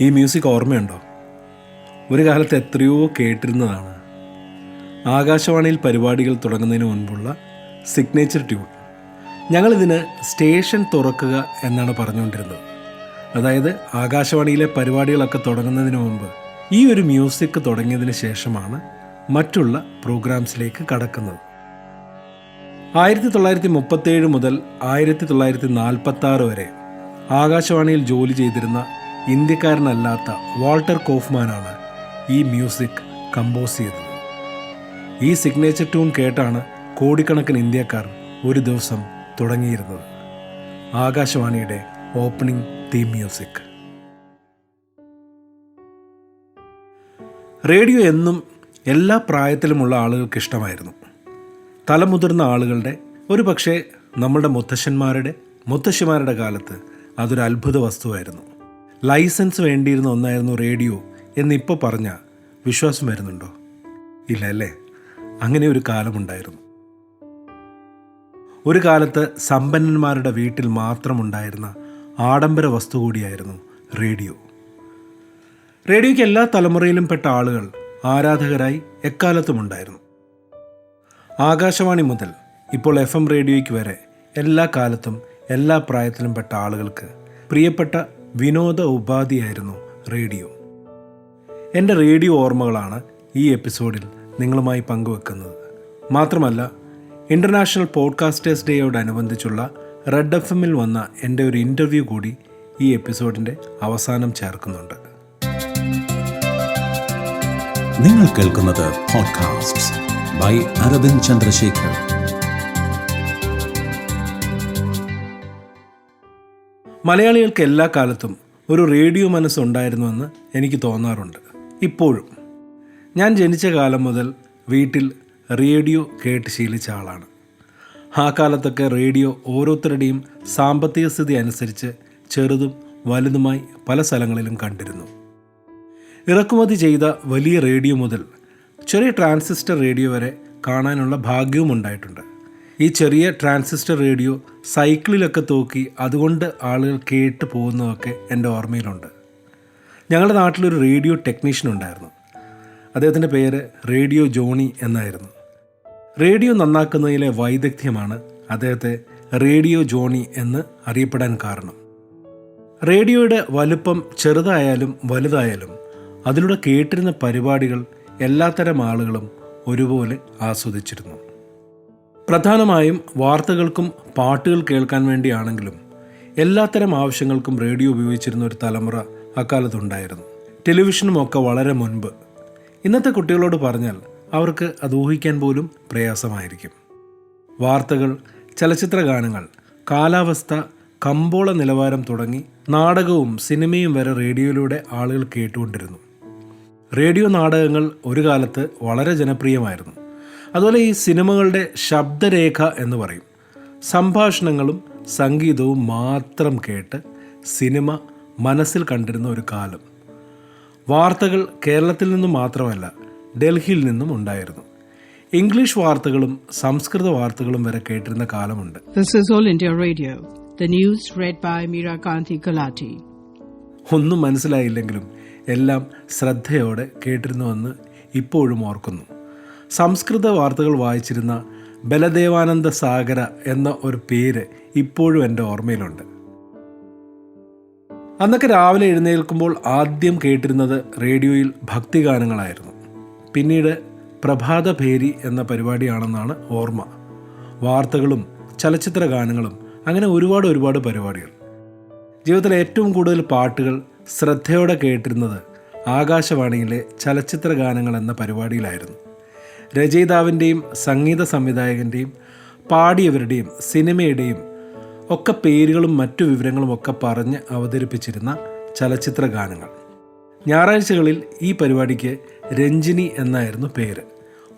ഈ മ്യൂസിക് ഓർമ്മയുണ്ടോ? ഒരു കാലത്ത് എത്രയോ കേട്ടിരുന്നതാണ്. ആകാശവാണിയിൽ പരിപാടികൾ തുടങ്ങുന്നതിന് മുൻപുള്ള സിഗ്നേച്ചർ ട്യൂൺ. ഞങ്ങളിതിന് സ്റ്റേഷൻ തുറക്കുക എന്നാണ് പറഞ്ഞുകൊണ്ടിരുന്നത്. അതായത് ആകാശവാണിയിലെ പരിപാടികളൊക്കെ തുടങ്ങുന്നതിന് മുമ്പ് ഈ ഒരു മ്യൂസിക് തുടങ്ങിയതിന് ശേഷമാണ് മറ്റുള്ള പ്രോഗ്രാംസിലേക്ക് കടക്കുന്നത്. 1937 മുതൽ 1946 വരെ ആകാശവാണിയിൽ ജോലി ചെയ്തിരുന്ന ഇന്ത്യക്കാരനല്ലാത്ത വാൾട്ടർ കോഫ്മാനാണ് ഈ മ്യൂസിക് കമ്പോസ് ചെയ്തത്. ഈ സിഗ്നേച്ചർ ട്യൂൺ കേട്ടാണ് കോടിക്കണക്കിന് ഇന്ത്യക്കാർ ഒരു ദിവസം തുടങ്ങിയിരുന്നത്. ആകാശവാണിയുടെ ഓപ്പണിംഗ് തീം മ്യൂസിക്. റേഡിയോ എന്നും എല്ലാ പ്രായത്തിലുമുള്ള ആളുകൾക്ക് ഇഷ്ടമായിരുന്നു. തലമുതിർന്ന ആളുകളുടെ, ഒരു പക്ഷേ നമ്മളുടെ മുത്തശ്ശിമാരുടെ കാലത്ത് അതൊരു അത്ഭുത വസ്തുവായിരുന്നു. ലൈസൻസ് വേണ്ടിയിരുന്ന ഒന്നായിരുന്നു റേഡിയോ എന്നിപ്പോൾ പറഞ്ഞാൽ വിശ്വാസം വരുന്നുണ്ടോ? ഇല്ല അല്ലേ? അങ്ങനെ ഒരു കാലമുണ്ടായിരുന്നു. ഒരു കാലത്ത് സമ്പന്നന്മാരുടെ വീട്ടിൽ മാത്രമുണ്ടായിരുന്ന ആഡംബര വസ്തു കൂടിയായിരുന്നു റേഡിയോ. റേഡിയോയ്ക്ക് എല്ലാ തലമുറയിലും പെട്ട ആളുകൾ ആരാധകരായി എക്കാലത്തും ഉണ്ടായിരുന്നു. ആകാശവാണി മുതൽ ഇപ്പോൾ FM റേഡിയോയ്ക്ക് വരെ എല്ലാ കാലത്തും എല്ലാ പ്രായത്തിലും പെട്ട ആളുകൾക്ക് പ്രിയപ്പെട്ട വിനോദ ഉപാധിയായിരുന്നു റേഡിയോ. എൻ്റെ റേഡിയോ ഓർമ്മകളാണ് ഈ എപ്പിസോഡിൽ നിങ്ങളുമായി പങ്കുവെക്കുന്നത്. മാത്രമല്ല, ഇൻ്റർനാഷണൽ പോഡ്കാസ്റ്റേഴ്സ് ഡേയോടനുബന്ധിച്ചുള്ള റെഡ് FM-ൽ വന്ന എൻ്റെ ഒരു ഇൻ്റർവ്യൂ കൂടി ഈ എപ്പിസോഡിൻ്റെ അവസാനം ചേർക്കുന്നുണ്ട്. നിങ്ങൾ കേൾക്കുന്നത് പോഡ്കാസ്റ്റ്സ് ബൈ അരവിന്ദ് ചന്ദ്രശേഖർ. മലയാളികൾക്ക് എല്ലാ കാലത്തും ഒരു റേഡിയോ മനസ്സുണ്ടായിരുന്നുവെന്ന് എനിക്ക് തോന്നാറുണ്ട്. ഇപ്പോഴും. ഞാൻ ജനിച്ച കാലം മുതൽ വീട്ടിൽ റേഡിയോ കേട്ട് ശീലിച്ച ആളാണ്. ആ കാലത്തൊക്കെ റേഡിയോ ഓരോരുത്തരുടെയും സാമ്പത്തിക സ്ഥിതി അനുസരിച്ച് ചെറുതും വലുതുമായി പല സ്ഥലങ്ങളിലും കണ്ടിരുന്നു. ഇറക്കുമതി ചെയ്ത വലിയ റേഡിയോ മുതൽ ചെറിയ ട്രാൻസിസ്റ്റർ റേഡിയോ വരെ കാണാനുള്ള ഭാഗ്യവും ഉണ്ടായിട്ടുണ്ട്. ഈ ചെറിയ ട്രാൻസിസ്റ്റർ റേഡിയോ സൈക്കിളിലൊക്കെ തൂക്കി അതുകൊണ്ട് ആളുകൾ കേട്ട് പോകുന്നതൊക്കെ എൻ്റെ ഓർമ്മയിലുണ്ട്. ഞങ്ങളുടെ നാട്ടിലൊരു റേഡിയോ ടെക്നീഷ്യൻ ഉണ്ടായിരുന്നു. അദ്ദേഹത്തിൻ്റെ പേര് റേഡിയോ ജോണി എന്നായിരുന്നു. റേഡിയോ നന്നാക്കുന്നതിലെ വൈദഗ്ധ്യമാണ് അദ്ദേഹത്തെ റേഡിയോ ജോണി എന്ന് അറിയപ്പെടാൻ കാരണം. റേഡിയോയുടെ വലുപ്പം ചെറുതായാലും വലുതായാലും അതിലൂടെ കേട്ടിരുന്ന പരിപാടികൾ എല്ലാത്തരം ആളുകളും ഒരുപോലെ ആസ്വദിച്ചിരുന്നു. പ്രധാനമായും വാർത്തകൾക്കും പാട്ടുകൾ കേൾക്കാൻ വേണ്ടിയാണെങ്കിലും എല്ലാത്തരം ആവശ്യങ്ങൾക്കും റേഡിയോ ഉപയോഗിച്ചിരുന്ന ഒരു തലമുറ അക്കാലത്തുണ്ടായിരുന്നു. ടെലിവിഷനും ഒക്കെ വളരെ മുൻപ്. ഇന്നത്തെ കുട്ടികളോട് പറഞ്ഞാൽ അവർക്ക് അത് ഊഹിക്കാൻ പോലും പ്രയാസമായിരിക്കും. വാർത്തകൾ, ചലച്ചിത്ര ഗാനങ്ങൾ, കാലാവസ്ഥ, കമ്പോള നിലവാരം തുടങ്ങി നാടകവും സിനിമയും വരെ റേഡിയോയിലൂടെ ആളുകൾ കേട്ടുകൊണ്ടിരുന്നു. റേഡിയോ നാടകങ്ങൾ ഒരു കാലത്ത് വളരെ ജനപ്രിയമായിരുന്നു. അതുപോലെ ഈ സിനിമകളുടെ ശബ്ദരേഖ എന്ന് പറയും. സംഭാഷണങ്ങളും സംഗീതവും മാത്രം കേട്ട് സിനിമ മനസ്സിൽ കണ്ടിരുന്ന ഒരു കാലം. വാർത്തകൾ കേരളത്തിൽ നിന്നും മാത്രമല്ല, ഡൽഹിയിൽ നിന്നും ഉണ്ടായിരുന്നു. ഇംഗ്ലീഷ് വാർത്തകളും സംസ്കൃത വാർത്തകളും വരെ കേട്ടിരുന്ന കാലമുണ്ട്. This is All India Radio. The news read by Meera Kanti Kalati. ഒന്നും മനസ്സിലായില്ലെങ്കിലും എല്ലാം ശ്രദ്ധയോടെ കേട്ടിരുന്നുവെന്ന് ഇപ്പോഴും ഓർക്കുന്നു. സംസ്കൃത വാർത്തകൾ വായിച്ചിരുന്ന ബലദേവാനന്ദ സാഗര എന്ന ഒരു പേര് ഇപ്പോഴും എൻ്റെ ഓർമ്മയിലുണ്ട്. അന്നൊക്കെ രാവിലെ എഴുന്നേൽക്കുമ്പോൾ ആദ്യം കേട്ടിരുന്നത് റേഡിയോയിൽ ഭക്തിഗാനങ്ങളായിരുന്നു. പിന്നീട് പ്രഭാതഭേരി എന്ന പരിപാടിയാണെന്നാണ് ഓർമ്മ. വാർത്തകളും ചലച്ചിത്ര ഗാനങ്ങളും, അങ്ങനെ ഒരുപാട് പരിപാടികൾ. ജീവിതത്തിലെ ഏറ്റവും കൂടുതൽ പാട്ടുകൾ ശ്രദ്ധയോടെ കേട്ടിരുന്നത് ആകാശവാണിയിലെ ചലച്ചിത്ര ഗാനങ്ങൾ എന്ന പരിപാടിയിലായിരുന്നു. രചയിതാവിൻ്റെയും സംഗീത സംവിധായകൻ്റെയും പാടിയവരുടെയും സിനിമയുടെയും ഒക്കെ പേരുകളും മറ്റു വിവരങ്ങളും ഒക്കെ പറഞ്ഞ് അവതരിപ്പിച്ചിരുന്ന ചലച്ചിത്ര ഗാനങ്ങൾ. ഞായറാഴ്ചകളിൽ ഈ പരിപാടിക്ക് രഞ്ജിനി എന്നായിരുന്നു പേര്.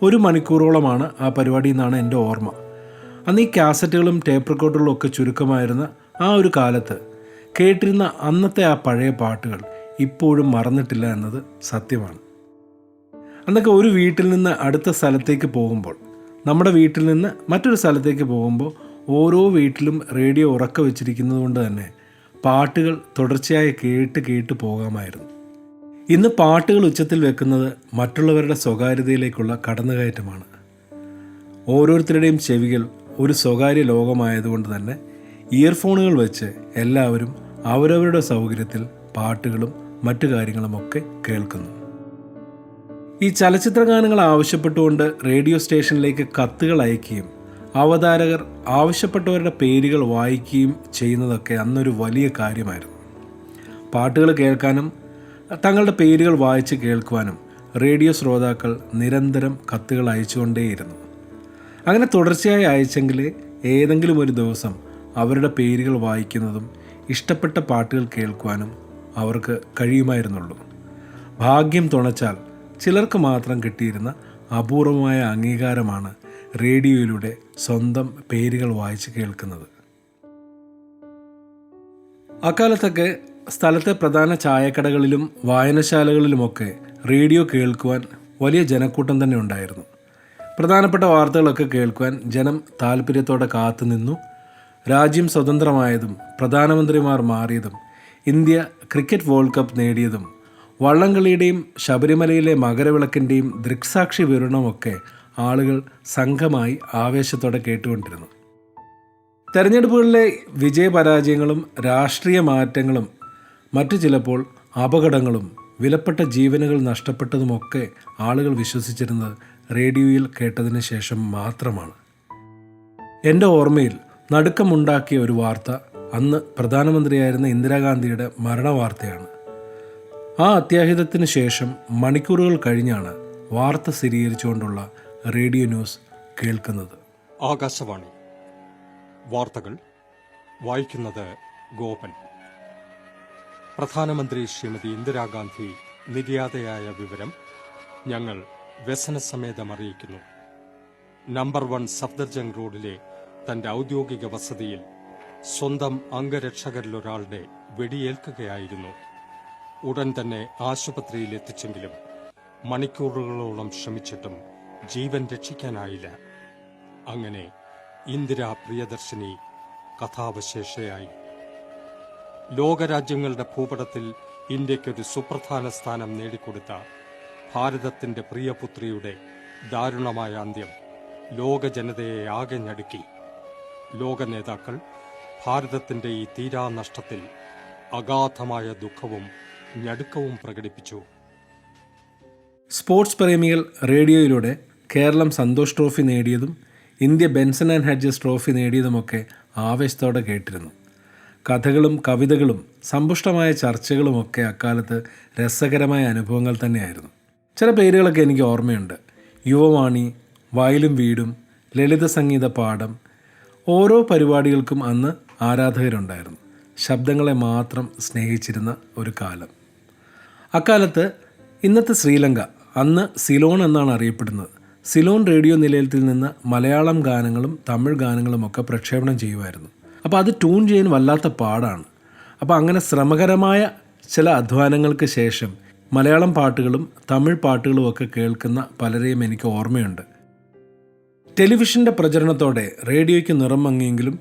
1 മണിക്കൂറോളമാണ് ആ പരിപാടി എന്നാണ് എൻ്റെ ഓർമ്മ. അന്ന് ഈ കാസറ്റുകളും ടേപ്പ് റെക്കോർഡുകളും ഒക്കെ ചുരുക്കമായിരുന്ന ആ ഒരു കാലത്ത് കേട്ടിരുന്ന അന്നത്തെ ആ പഴയ പാട്ടുകൾ ഇപ്പോഴും മറന്നിട്ടില്ല എന്നത് സത്യമാണ്. അന്നൊക്കെ ഒരു വീട്ടിൽ നിന്ന് അടുത്ത സ്ഥലത്തേക്ക് പോകുമ്പോൾ, നമ്മുടെ വീട്ടിൽ നിന്ന് മറ്റൊരു സ്ഥലത്തേക്ക് പോകുമ്പോൾ ഓരോ വീട്ടിലും റേഡിയോ ഉറക്ക വെച്ചിരിക്കുന്നത് കൊണ്ട് തന്നെ പാട്ടുകൾ തുടർച്ചയായി കേട്ട് പോകാമായിരുന്നു. ഇന്ന് പാട്ടുകൾ ഉച്ചത്തിൽ വെക്കുന്നത് മറ്റുള്ളവരുടെ സ്വകാര്യതയിലേക്കുള്ള കടന്നുകയറ്റമാണ്. ഓരോരുത്തരുടെയും ചെവികൾ ഒരു സ്വകാര്യ ലോകമായതുകൊണ്ട് തന്നെ ഇയർഫോണുകൾ വെച്ച് എല്ലാവരും അവരവരുടെ സൗകര്യത്തിൽ പാട്ടുകളും മറ്റു കാര്യങ്ങളുമൊക്കെ കേൾക്കുന്നു. ഈ ചലച്ചിത്ര ഗാനങ്ങൾ ആവശ്യപ്പെട്ടുകൊണ്ട് റേഡിയോ സ്റ്റേഷനിലേക്ക് കത്തുകൾ അയക്കുകയും അവതാരകർ ആവശ്യപ്പെട്ടവരുടെ പേരുകൾ വായിക്കുകയും ചെയ്യുന്നതൊക്കെ അന്നൊരു വലിയ കാര്യമായിരുന്നു. പാട്ടുകൾ കേൾക്കാനും തങ്ങളുടെ പേരുകൾ വായിച്ച് കേൾക്കുവാനും റേഡിയോ ശ്രോതാക്കൾ നിരന്തരം കത്തുകൾ അയച്ചുകൊണ്ടേയിരുന്നു. അങ്ങനെ തുടർച്ചയായി അയച്ചെങ്കിൽ ഏതെങ്കിലും ഒരു ദിവസം അവരുടെ പേരുകൾ വായിക്കുന്നതും ഇഷ്ടപ്പെട്ട പാട്ടുകൾ കേൾക്കുവാനും അവർക്ക് കഴിയുമായിരുന്നുള്ളൂ. ഭാഗ്യം തുണച്ചാൽ ചിലർക്ക് മാത്രം കിട്ടിയിരുന്ന അപൂർവമായ അംഗീകാരമാണ് റേഡിയോയിലൂടെ സ്വന്തം പേരുകൾ വായിച്ച് കേൾക്കുന്നത്. അക്കാലത്തൊക്കെ സ്ഥലത്തെ പ്രധാന ചായക്കടകളിലും വായനശാലകളിലുമൊക്കെ റേഡിയോ കേൾക്കുവാൻ വലിയ ജനക്കൂട്ടം തന്നെ ഉണ്ടായിരുന്നു. പ്രധാനപ്പെട്ട വാർത്തകളൊക്കെ കേൾക്കുവാൻ ജനം താല്പര്യത്തോടെ കാത്തുനിന്നു. രാജ്യം സ്വതന്ത്രമായതും പ്രധാനമന്ത്രിമാർ മാറിയതും ഇന്ത്യ ക്രിക്കറ്റ് വേൾഡ് കപ്പ് നേടിയതും വള്ളംകളിയുടെയും ശബരിമലയിലെ മകരവിളക്കിൻ്റെയും ദൃക്സാക്ഷി വിവരണമൊക്കെ ആളുകൾ സംഘമായി ആവേശത്തോടെ കേട്ടുകൊണ്ടിരുന്നു. തെരഞ്ഞെടുപ്പുകളിലെ വിജയപരാജയങ്ങളും രാഷ്ട്രീയ മാറ്റങ്ങളും മറ്റു ചിലപ്പോൾ അപകടങ്ങളും വിലപ്പെട്ട ജീവനുകൾ നഷ്ടപ്പെട്ടതുമൊക്കെ ആളുകൾ വിശ്വസിച്ചിരുന്നത് റേഡിയോയിൽ കേട്ടതിന് ശേഷം മാത്രമാണ്. എൻ്റെ ഓർമ്മയിൽ നടുക്കമുണ്ടാക്കിയ ഒരു വാർത്ത അന്ന് പ്രധാനമന്ത്രിയായിരുന്ന ഇന്ദിരാഗാന്ധിയുടെ മരണവാർത്തയാണ്. ആ അത്യാഹിതത്തിന് ശേഷം മണിക്കൂറുകൾ കഴിഞ്ഞാണ് വാർത്ത സ്ഥിരീകരിച്ചുകൊണ്ടുള്ള റേഡിയോ ന്യൂസ് കേൾക്കുന്നത്. ആകാശവാണി വാർത്തകൾ വായിക്കുന്നത് ഗോപൻ. പ്രധാനമന്ത്രി ശ്രീമതി ഇന്ദിരാഗാന്ധി നിര്യാതയായ വിവരം ഞങ്ങൾ വ്യസനസമേതം അറിയിക്കുന്നു. നമ്പർ 1 സഫ്ദർജംഗ് റോഡിലെ തന്റെ ഔദ്യോഗിക വസതിയിൽ സ്വന്തം അംഗരക്ഷകരിലൊരാളുടെ വെടിയേൽക്കുകയായിരുന്നു. ഉടൻ തന്നെ ആശുപത്രിയിൽ എത്തിച്ചെങ്കിലും മണിക്കൂറുകളോളം ശ്രമിച്ചിട്ടും ജീവൻ രക്ഷിക്കാനായില്ല. അങ്ങനെ ഇന്ദിരാ പ്രിയദർശിനി കഥാവശേഷയായി. ലോകരാജ്യങ്ങളുടെ ഭൂപടത്തിൽ ഇന്ത്യക്കൊരു സുപ്രധാന സ്ഥാനം നേടിക്കൊടുത്ത ഭാരതത്തിന്റെ പ്രിയപുത്രിയുടെ ദാരുണമായ അന്ത്യം ലോക ജനതയെ ആകെ ഞടുക്കി. ലോക നേതാക്കൾ ഭാരതത്തിന്റെ ഈ തീരാനഷ്ടത്തിൽ അഗാധമായ ദുഃഖവും ഞടുക്കവും പ്രകടിപ്പിച്ചു. സ്പോർട്സ് പ്രേമികൾ റേഡിയോയിലൂടെ കേരളം സന്തോഷ് ട്രോഫി നേടിയതും India Benson and Hedges trophy നേടിയതുമൊക്കെ ആവേശത്തോടെ കേട്ടിരുന്നു. കഥകളും കവിതകളും സമ്പുഷ്ടമായ ചർച്ചകളുമൊക്കെ അക്കാലത്ത് രസകരമായ അനുഭവങ്ങൾ തന്നെയായിരുന്നു. ചില പേരുകളൊക്കെ എനിക്ക് ഓർമ്മയുണ്ട്. യുവവാണി, വയലും വീടും, ലളിത സംഗീത പാഠം. ഓരോ പരിപാടികൾക്കും അന്ന് ആരാധകരുണ്ടായിരുന്നു. ശബ്ദങ്ങളെ മാത്രം സ്നേഹിച്ചിരുന്ന ഒരു കാലം. അക്കാലത്ത് ഇന്നത്തെ ശ്രീലങ്ക, അന്ന് സിലോൺ എന്നാണ് അറിയപ്പെടുന്നത്, സിലോൺ റേഡിയോ നിലയത്തിൽ നിന്ന് മലയാളം ഗാനങ്ങളും തമിഴ് ഗാനങ്ങളുമൊക്കെ പ്രക്ഷേപണം ചെയ്യുമായിരുന്നു. അപ്പോൾ അത് ട്യൂൺ ചെയ്യാൻ വല്ലാത്ത പാടാണ്. അപ്പോൾ അങ്ങനെ ശ്രമകരമായ ചില അധ്വാനങ്ങൾക്ക് ശേഷം മലയാളം പാട്ടുകളും തമിഴ് പാട്ടുകളും ഒക്കെ കേൾക്കുന്ന പലരെയും എനിക്ക് ഓർമ്മയുണ്ട്. ടെലിവിഷൻ്റെ പ്രചരണത്തോടെ റേഡിയോയ്ക്ക് നിറം മങ്ങിയെങ്കിലും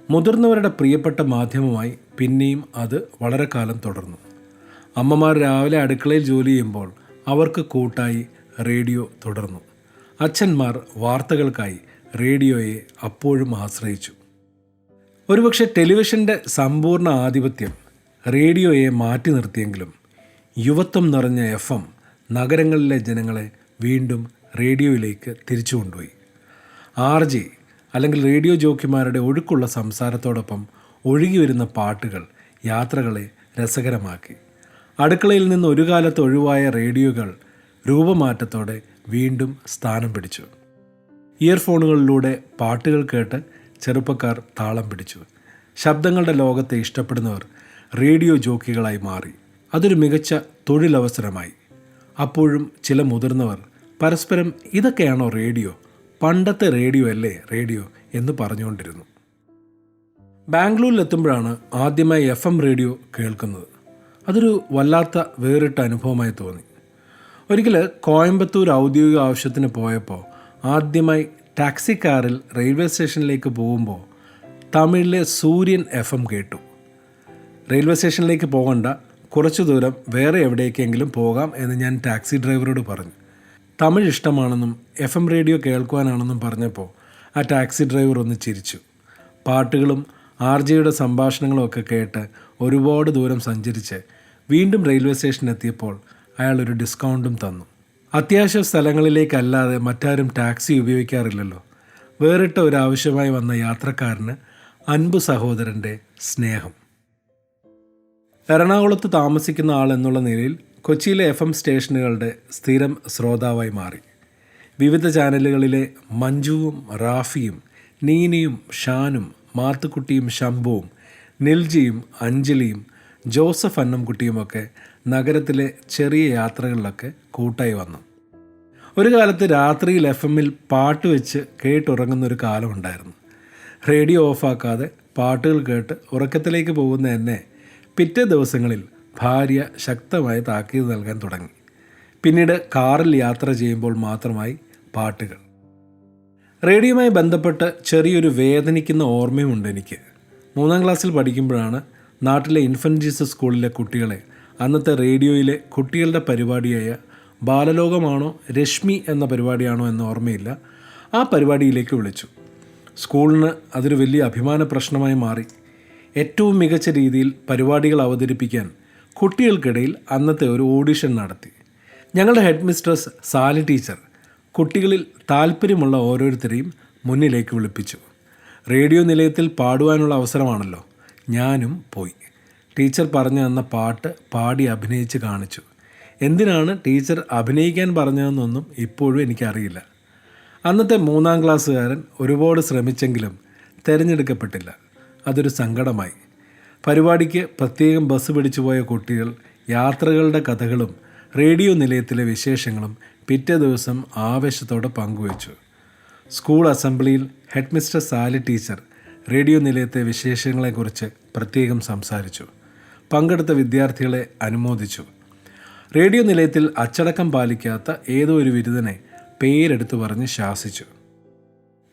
മുതിർന്നവരുടെ പ്രിയപ്പെട്ട മാധ്യമമായി പിന്നെയും അത് വളരെ കാലം തുടർന്നു. അമ്മമാർ രാവിലെ അടുക്കളയിൽ ജോലി ചെയ്യുമ്പോൾ അവർക്ക് കൂട്ടായി റേഡിയോ തുടർന്നു. അച്ഛന്മാർ വാർത്തകൾക്കായി റേഡിയോയെ അപ്പോഴും ആശ്രയിച്ചു. ഒരുപക്ഷെ ടെലിവിഷൻ്റെ സമ്പൂർണ്ണ ആധിപത്യം റേഡിയോയെ മാറ്റി നിർത്തിയെങ്കിലും യുവത്വം നിറഞ്ഞ FM നഗരങ്ങളിലെ ജനങ്ങളെ വീണ്ടും റേഡിയോയിലേക്ക് തിരിച്ചു കൊണ്ടുപോയി. RJ അല്ലെങ്കിൽ റേഡിയോ ജോക്കിമാരുടെ ഒഴുക്കുള്ള സംസാരത്തോടൊപ്പം ഒഴുകി വരുന്ന പാട്ടുകൾ യാത്രകളെ രസകരമാക്കി. അടുക്കളയിൽ നിന്ന് ഒരു കാലത്ത് ഒഴിവായ റേഡിയോകൾ രൂപമാറ്റത്തോടെ വീണ്ടും സ്ഥാനം പിടിച്ചു. ഇയർഫോണുകളിലൂടെ പാട്ടുകൾ കേട്ട് ചെറുപ്പക്കാർ താളം പിടിച്ചു. ശബ്ദങ്ങളുടെ ലോകത്തെ ഇഷ്ടപ്പെടുന്നവർ റേഡിയോ ജോക്കികളായി മാറി. അതൊരു മികച്ച തൊഴിലവസരമായി. അപ്പോഴും ചില മുതിർന്നവർ പരസ്പരം ഇതൊക്കെയാണോ റേഡിയോ, പണ്ടത്തെ റേഡിയോ അല്ലേ റേഡിയോ എന്ന് പറഞ്ഞുകൊണ്ടിരുന്നു. ബാംഗ്ലൂരിലെത്തുമ്പോഴാണ് ആദ്യമായി FM റേഡിയോ കേൾക്കുന്നത്. അതൊരു വല്ലാത്ത വേറിട്ട അനുഭവമായി തോന്നി. ഒരിക്കൽ കോയമ്പത്തൂർ ഔദ്യോഗിക ആവശ്യത്തിന് പോയപ്പോൾ ആദ്യമായി ടാക്സി കാറിൽ റെയിൽവേ സ്റ്റേഷനിലേക്ക് പോകുമ്പോൾ തമിഴിലെ സൂര്യൻ FM കേട്ടു. റെയിൽവേ സ്റ്റേഷനിലേക്ക് പോകണ്ട, കുറച്ചു ദൂരം വേറെ എവിടേക്കെങ്കിലും പോകാം എന്ന് ഞാൻ ടാക്സി ഡ്രൈവറോട് പറഞ്ഞു. തമിഴ് ഇഷ്ടമാണെന്നും FM റേഡിയോ കേൾക്കുവാനാണെന്നും പറഞ്ഞപ്പോൾ ആ ടാക്സി ഡ്രൈവർ ഒന്ന് ചിരിച്ചു. പാട്ടുകളും RJയുടെ സംഭാഷണങ്ങളും ഒക്കെ കേട്ട് ഒരുപാട് ദൂരം സഞ്ചരിച്ച് വീണ്ടും റെയിൽവേ സ്റ്റേഷനെത്തിയപ്പോൾ അയാൾ ഒരു ഡിസ്കൗണ്ടും തന്നു. അത്യാവശ്യ സ്ഥലങ്ങളിലേക്കല്ലാതെ മറ്റാരും ടാക്സി ഉപയോഗിക്കാറില്ലല്ലോ. വേറിട്ട ഒരാവശ്യമായി വന്ന യാത്രക്കാരന് അൻപു സഹോദരൻ്റെ സ്നേഹം. എറണാകുളത്ത് താമസിക്കുന്ന ആൾ എന്നുള്ള നിലയിൽ കൊച്ചിയിലെ FM സ്റ്റേഷനുകളുടെ സ്ഥിരം ശ്രോതാവായി മാറി. വിവിധ ചാനലുകളിലെ മഞ്ജുവും റാഫിയും നീനയും ഷാനും മാത്തുക്കുട്ടിയും ശംഭുവും നിൽജിയും അഞ്ജലിയും ജോസഫ് അന്നംകുട്ടിയുമൊക്കെ നഗരത്തിലെ ചെറിയ യാത്രകളിലൊക്കെ കൂട്ടായി വന്നു. ഒരു കാലത്ത് രാത്രിയിൽ FM-ൽ പാട്ട് വെച്ച് കേട്ടുറങ്ങുന്നൊരു കാലമുണ്ടായിരുന്നു. റേഡിയോ ഓഫാക്കാതെ പാട്ടുകൾ കേട്ട് ഉറക്കത്തിലേക്ക് പോകുന്ന എന്നെ പിറ്റേ ദിവസങ്ങളിൽ ഭാര്യ ശക്തമായി താക്കീത് നൽകാൻ തുടങ്ങി. പിന്നീട് കാറിൽ യാത്ര ചെയ്യുമ്പോൾ മാത്രമായി പാട്ടുകൾ. റേഡിയോയുമായി ബന്ധപ്പെട്ട് ചെറിയൊരു വേദനിക്കുന്ന ഓർമ്മയുമുണ്ട് എനിക്ക്. 3ാം ക്ലാസ്സിൽ പഠിക്കുമ്പോഴാണ് നാട്ടിലെ ഇൻഫൻറ്റ് ജീസസ് സ്കൂളിലെ കുട്ടികളെ അന്നത്തെ റേഡിയോയിലെ കുട്ടികളുടെ പരിപാടിയായ ബാലലോകമാണോ രശ്മി എന്ന പരിപാടിയാണോ എന്ന് ഓർമ്മയില്ല, ആ പരിപാടിയിലേക്ക് വിളിച്ചു. സ്കൂളിന് അതൊരു വലിയ അഭിമാന പ്രശ്നമായി മാറി. ഏറ്റവും മികച്ച രീതിയിൽ പരിപാടികൾ അവതരിപ്പിക്കാൻ കുട്ടികൾക്കിടയിൽ അന്നത്തെ ഒരു ഓഡിഷൻ നടത്തി. ഞങ്ങളുടെ ഹെഡ് മിസ്ട്രസ് സാലി ടീച്ചർ കുട്ടികളിൽ താല്പര്യമുള്ള ഓരോരുത്തരെയും മുന്നിലേക്ക് വിളിപ്പിച്ചു. റേഡിയോ നിലയത്തിൽ പാടുവാനുള്ള അവസരമാണല്ലോ. ഞാനും പോയി. ടീച്ചർ പറഞ്ഞു തന്ന പാട്ട് പാടി അഭിനയിച്ച് കാണിച്ചു. എന്തിനാണ് ടീച്ചർ അഭിനയിക്കാൻ പറഞ്ഞതെന്നൊന്നും ഇപ്പോഴും എനിക്കറിയില്ല. അന്നത്തെ 3ാം ക്ലാസ്സുകാരൻ ഒരുപാട് ശ്രമിച്ചെങ്കിലും തിരഞ്ഞെടുക്കപ്പെട്ടില്ല. അതൊരു സങ്കടമായി. പരിപാടിക്ക് പ്രത്യേകം ബസ് പിടിച്ചു പോയ കുട്ടികൾ യാത്രകളുടെ കഥകളും റേഡിയോ നിലയത്തിലെ വിശേഷങ്ങളും പിറ്റേ ദിവസം ആവേശത്തോടെ പങ്കുവച്ചു. സ്കൂൾ അസംബ്ലിയിൽ headmistress Sally teacher radio നിലയത്തെ വിശേഷങ്ങളെക്കുറിച്ച് പ്രത്യേകം സംസാരിച്ചു. പങ്കെടുത്ത വിദ്യാർത്ഥികളെ അനുമോദിച്ചു. റേഡിയോ നിലയത്തിൽ അച്ചടക്കം പാലിക്കാത്ത ഏതോ ഒരു വിരുദ്ധനെ പേരെടുത്തു പറഞ്ഞ് ശാസിച്ചു.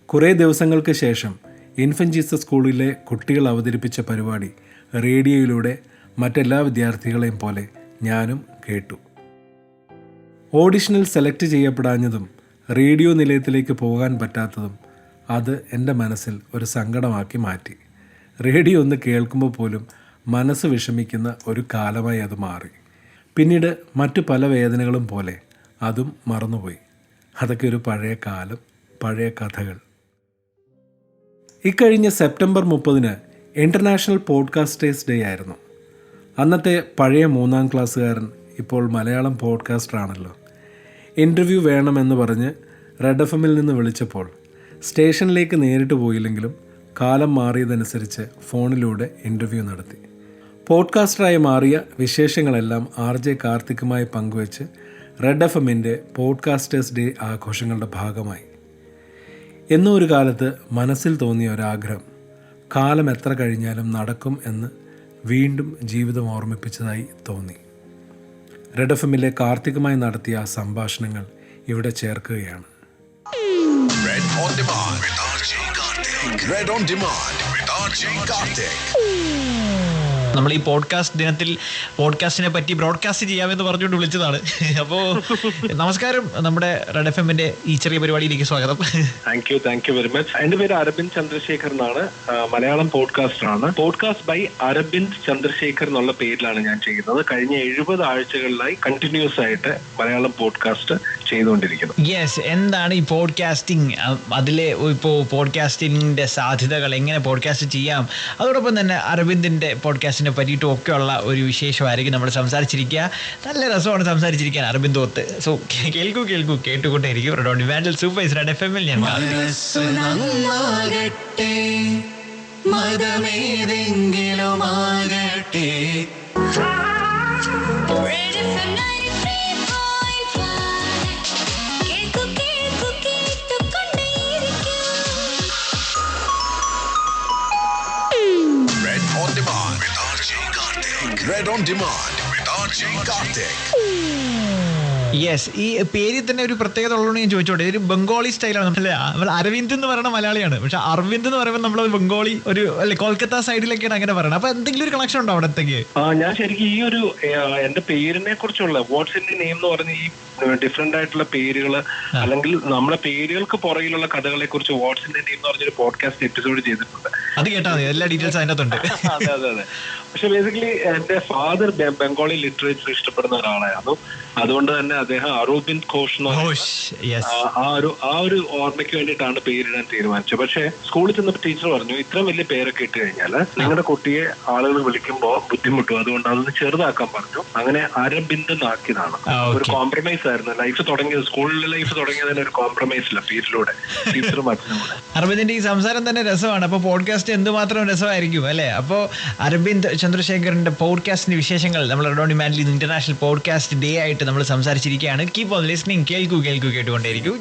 കുറേ ദിവസങ്ങൾക്ക് ശേഷം ഇൻഫൻറ്റ് ജീസസ് സ്കൂളിലെ കുട്ടികൾ അവതരിപ്പിച്ച പരിപാടി റേഡിയോയിലൂടെ മറ്റെല്ലാ വിദ്യാർത്ഥികളെയും പോലെ ഞാനും കേട്ടു. ഓഡിഷനിൽ സെലക്ട് ചെയ്യപ്പെടാഞ്ഞതും റേഡിയോ നിലയത്തിലേക്ക് പോകാൻ പറ്റാത്തതും അത് എൻ്റെ മനസ്സിൽ ഒരു സങ്കടമാക്കി മാറ്റി. റേഡിയോ ഒന്ന് കേൾക്കുമ്പോൾ പോലും മനസ്സ് വിഷമിക്കുന്ന ഒരു കാലമായി അത് മാറി. പിന്നീട് മറ്റു പല വേദനകളും പോലെ അതും മറന്നുപോയി. അതൊക്കെ ഒരു പഴയ കാലം, പഴയ കഥകൾ. ഇക്കഴിഞ്ഞ സെപ്റ്റംബർ 30 ഇൻ്റർനാഷണൽ പോഡ്കാസ്റ്റേഴ്സ് ഡേ ആയിരുന്നു. അന്നത്തെ പഴയ 3ാം ക്ലാസ്സുകാരൻ ഇപ്പോൾ മലയാളം പോഡ്കാസ്റ്ററാണല്ലോ. ഇൻ്റർവ്യൂ വേണമെന്ന് പറഞ്ഞ് റെഡ് FM-ൽ നിന്ന് വിളിച്ചപ്പോൾ സ്റ്റേഷനിലേക്ക് നേരിട്ട് പോയില്ലെങ്കിലും കാലം മാറിയതനുസരിച്ച് ഫോണിലൂടെ ഇൻ്റർവ്യൂ നടത്തി. പോഡ്കാസ്റ്ററായി മാറിയ വിശേഷങ്ങളെല്ലാം RJ കാർത്തിക്കുമായി പങ്കുവച്ച് റെഡ് FM-ൻ്റെ പോഡ്കാസ്റ്റേഴ്സ് ഡേ ആഘോഷങ്ങളുടെ ഭാഗമായി. എന്നോ ഒരു കാലത്ത് മനസ്സിൽ തോന്നിയ ഒരാഗ്രഹം കാലം എത്ര കഴിഞ്ഞാലും നടക്കും എന്ന് വീണ്ടും ജീവിതം ഓർമ്മിപ്പിച്ചതായി തോന്നി. റെഡ് FM-ലെ കാർത്തികുമായി നടത്തിയ ആ സംഭാഷണങ്ങൾ ഇവിടെ ചേർക്കുകയാണ്. Red on Demand with RJ Karthik. Red on Demand with RJ Karthik. നമ്മൾ ഈ പോഡ്കാസ്റ്റ് ദിനത്തിൽ പോഡ്കാസ്റ്റിനെ പറ്റി ബ്രോഡ്കാസ്റ്റ് ചെയ്യാമെന്ന് പറഞ്ഞുകൊണ്ട് വിളിച്ചതാണ്. അപ്പോൾ നമസ്കാരം, നമ്മുടെ റെഡ് FM-ന്റെ ഈ ചെറിയ പരിപാടിയിലേക്ക് സ്വാഗതം. Thank you very much. എന്റെ പേര് അരബിന്ദ് ചന്ദ്രശേഖർ എന്നാണ്. മലയാളം പോഡ്കാസ്റ്ററാണ്. പോഡ്കാസ്റ്റ് ബൈ അരബിന്ദ് ചന്ദ്രശേഖർ എന്നുള്ള പേരിലാണ് ഞാൻ ചെയ്യുന്നത്. കഴിഞ്ഞ 70 ആഴ്ചകളിലായി കണ്ടിന്യൂസ് ആയിട്ട് മലയാളം പോഡ്കാസ്റ്റ് ചെയ്തുകൊണ്ടിരിക്കുന്നു. യെസ്, എന്താണ് ഈ പോഡ്കാസ്റ്റിംഗ്? അതിലെ ഇപ്പോൾ പോഡ്കാസ്റ്റിംഗിന്റെ സാധ്യതകൾ, എങ്ങനെ പോഡ്കാസ്റ്റ് ചെയ്യാം, അതോടൊപ്പം തന്നെ അരബിന്ദിന്റെ പോഡ്കാസ്റ്റിനെ പറ്റിയിട്ടും ഒക്കെയുള്ള ഒരു വിശേഷമായിരിക്കും നമ്മൾ സംസാരിച്ചിരിക്കുക. നല്ല രസമാണ് സംസാരിച്ചിരിക്കാൻ അരബിന്ദ് ഒത്ത്. സോ കേൾക്കൂ കേട്ടുകൊണ്ടേയിരിക്കും. റെഡ് ഓൺ ഡിമാൻഡിൽ സൂപ്പർ റെഡ് FM-ൽ ഞാൻ Red on Demand with RJ Karthik. Yes, ഈ പേരിൽ തന്നെ ഒരു പ്രത്യേകത ഉള്ളതുകൊണ്ട് ഞാൻ ചോദിച്ചോട്ടെ, ഇതൊരു ബംഗാളി സ്റ്റൈലാണ്. നമ്മൾ അരവിന്ദ് എന്ന് പറയുന്ന മലയാളിയാണ്, പക്ഷെ അരവിന്ദ് എന്ന് പറയുമ്പോൾ നമ്മൾ ബംഗാളി ഒരു അല്ലെ കൊൽക്കത്ത സൈഡിലൊക്കെയാണ് അങ്ങനെ പറയുന്നത്. അപ്പൊ എന്തെങ്കിലും ഒരു കണക്ഷൻ ഉണ്ടോ അവിടത്തേക്ക്? ഞാൻ ശരിക്കും ഈ ഒരു എന്റെ പേരിനെ കുറിച്ചുള്ള വാട്ട്സ് ഇൻ ദി നെയിം എന്ന് പറഞ്ഞ ഈ ഡിഫറെന്റ് ആയിട്ടുള്ള പേരുകള് അല്ലെങ്കിൽ നമ്മുടെ പേരുകൾക്ക് പുറകിലുള്ള കഥകളെ കുറിച്ച് വാട്ട്സ് ഇൻ ദി നെയിം എന്ന് പറഞ്ഞൊരു പോഡ്കാസ്റ്റ് എപ്പിസോഡ് ചെയ്തിട്ടുണ്ട്. അത് കേട്ടാൽ മതി, എല്ലാ ഡീറ്റെയിൽസ് അതിനകത്തുണ്ട്. അതെ അതെ അതെ. പക്ഷെ ബേസിക്കലി എന്റെ ഫാദർ ബംഗാളി ലിറ്ററേച്ചർ ഇഷ്ടപ്പെടുന്ന ഒരാളായിരുന്നു. അതുകൊണ്ട് തന്നെ അദ്ദേഹം അരബിന്ദ് ഘോഷ് ആ ഒരു ഓർമ്മയ്ക്ക് വേണ്ടിയിട്ടാണ് പേരിടാൻ തീരുമാനിച്ചത്. പക്ഷെ സ്കൂളിൽ ചെന്നപ്പോൾ ടീച്ചർ പറഞ്ഞു, ഇത്രയും വലിയ പേരൊക്കെ ഇട്ട് കഴിഞ്ഞാൽ നിങ്ങളുടെ കുട്ടിയെ ആളുകൾ വിളിക്കുമ്പോൾ ബുദ്ധിമുട്ടും, അതുകൊണ്ട് അതൊന്ന് ചെറുതാക്കാൻ പറഞ്ഞു. അങ്ങനെ അരബിന്ദ് ആക്കിയതാണ്. ഒരു കോംപ്രമൈസ് ആയിരുന്നു ലൈഫ് തുടങ്ങിയത്. സ്കൂളിലെ ലൈഫ് തുടങ്ങിയത് തന്നെ ഒരു കോംപ്രമൈസില്ല, പേരിലൂടെ ടീച്ചറും അച്ഛനും കൂടെ. അരവിന്ദിന്റെ ഈ സംസാരം തന്നെ രസമാണ്. അപ്പൊ പോഡ്കാസ്റ്റ് എന്തുമാത്രം രസമായിരിക്കും അല്ലെ? അപ്പോ അരവിന്ദ് ചന്ദ്രശേഖറിന്റെ പോഡ്കാസ്റ്റിന്റെ വിശേഷങ്ങൾ നമ്മൾ റെഡ് ഓൺ ഡിമാൻഡിൽ ഇന്റർനാഷണൽ പോഡ്കാസ്റ്റ് ഡേ ആയിട്ട് നമ്മൾ സംസാരിച്ചിരിക്കുകയാണ്. കീപ് ഓൺ ലിസ്ണിംഗ്, കേൾക്കൂ കേട്ടുകൊണ്ടേയിരിക്കും.